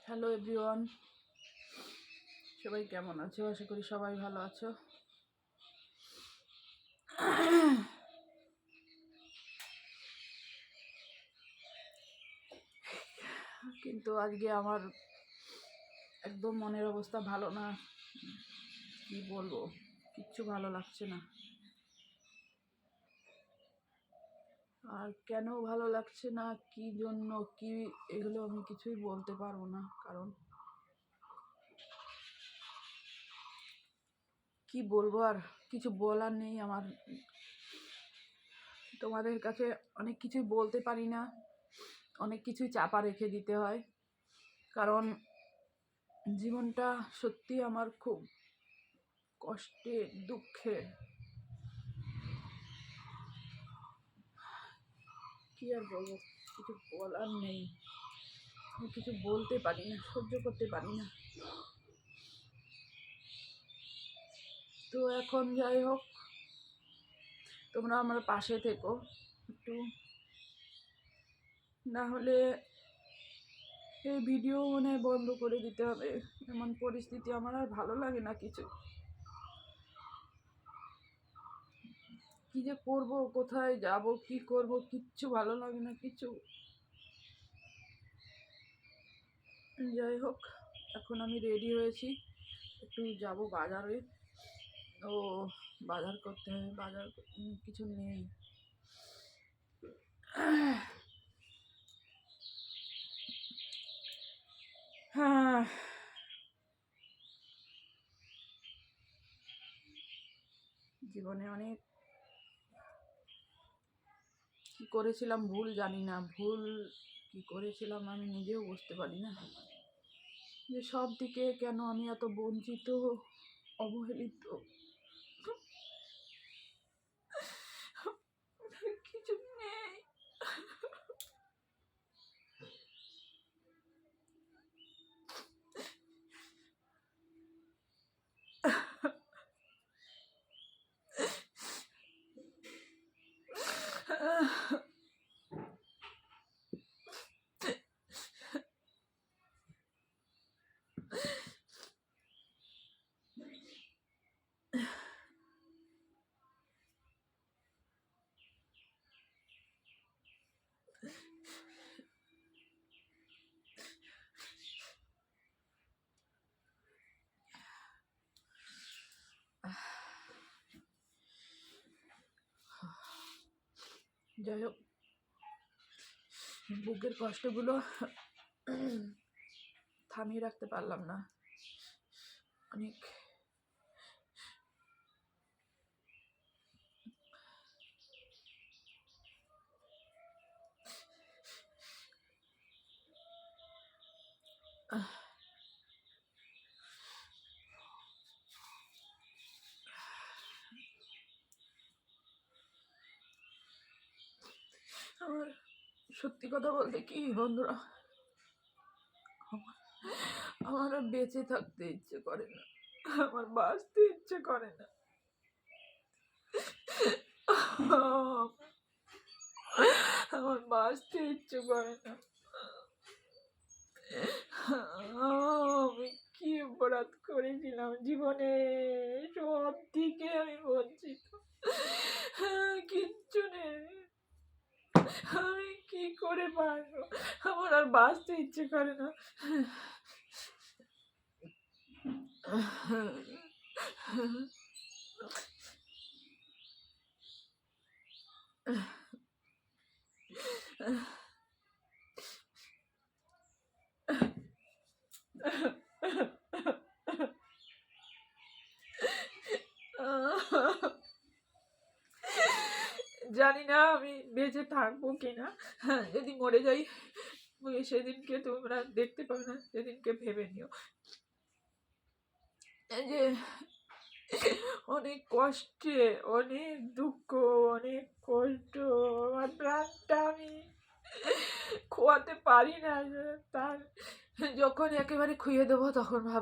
Hello everyone, সবাই কেমন আছো? আশা করি সবাই ভালো আছো। কিন্তু আজকে আমার একদম মনের অবস্থা ভালো না। কি বলবো, কিচ্ছু ভালো লাগছে না। আর কেন ভালো লাগছে না, কি জন্য, কি, এগুলো আমি কিছুই বলতে পারবো না। কারণ কি বলবো, আর কিছু বলার নেই আমার। তোমাদের কাছে অনেক কিছুই বলতে পারি না, অনেক কিছুই চাপা রেখে দিতে হয়। কারণ জীবনটা সত্যি আমার খুব কষ্টে, দুঃখে। কি আর বলবো, কিছু বলার নেই। আমি কিছু বলতে পারি না, সহ্য করতে পারি না। তো এখন যাই হোক, তোমরা আমার পাশে থেকো একটু, না হলে এই ভিডিও মনে হয় বন্ধ করে দিতে হবে। এমন পরিস্থিতি, আমার আর ভালো লাগে না কিছু। কি যে করব, কোথায় যাব, কি করব, কিচ্ছু ভালো লাগে না কিছু। যাই হোক, এখন আমি রেডি হয়েছি, একটু যাব বাজারে। ও বাজার করতে হবে, বাজার কিছু নেই। হ্যাঁ, জীবনে অনেক কি করেছিলাম ভুল জানি না, ভুল কি করেছিলাম আমি নিজেও বুঝতে পারি না। যে সব দিকে কেন আমি এত বঞ্চিত, অবহেলিত, কিছু নেই। যাই হোক, বুকের কষ্টগুলো থামিয়ে রাখতে পারলাম না। অনেক আমার সত্যি কথা বলতে কি বন্ধুরা, আমার আর বেঁচে থাকতে ইচ্ছে করে না, আমার বাঁচতে ইচ্ছে করে না। আমার বাঁচতে ইচ্ছে করে না। আমি কি অপরাধ করেছিলাম জীবনে, সব দিকে আমি বঞ্চিত, কিচ্ছু নেই। আমি কি করে পারবো, আমার আর বাঁচতে ইচ্ছে করে না। জানি না আমি বেঁচে থাকবো কিনা। যদি মরে যাই সেদিনকে তোমরা দেখতে পাবে না, সেদিনকে ভেবে নিও। এই যে অনেক কষ্টে, অনেক দুঃখ, অনেক কষ্ট, আমার প্রাণটা আমি খোয়াতে পারি না। তার যখন একেবারে খুইয়ে দেবো তখন ভাব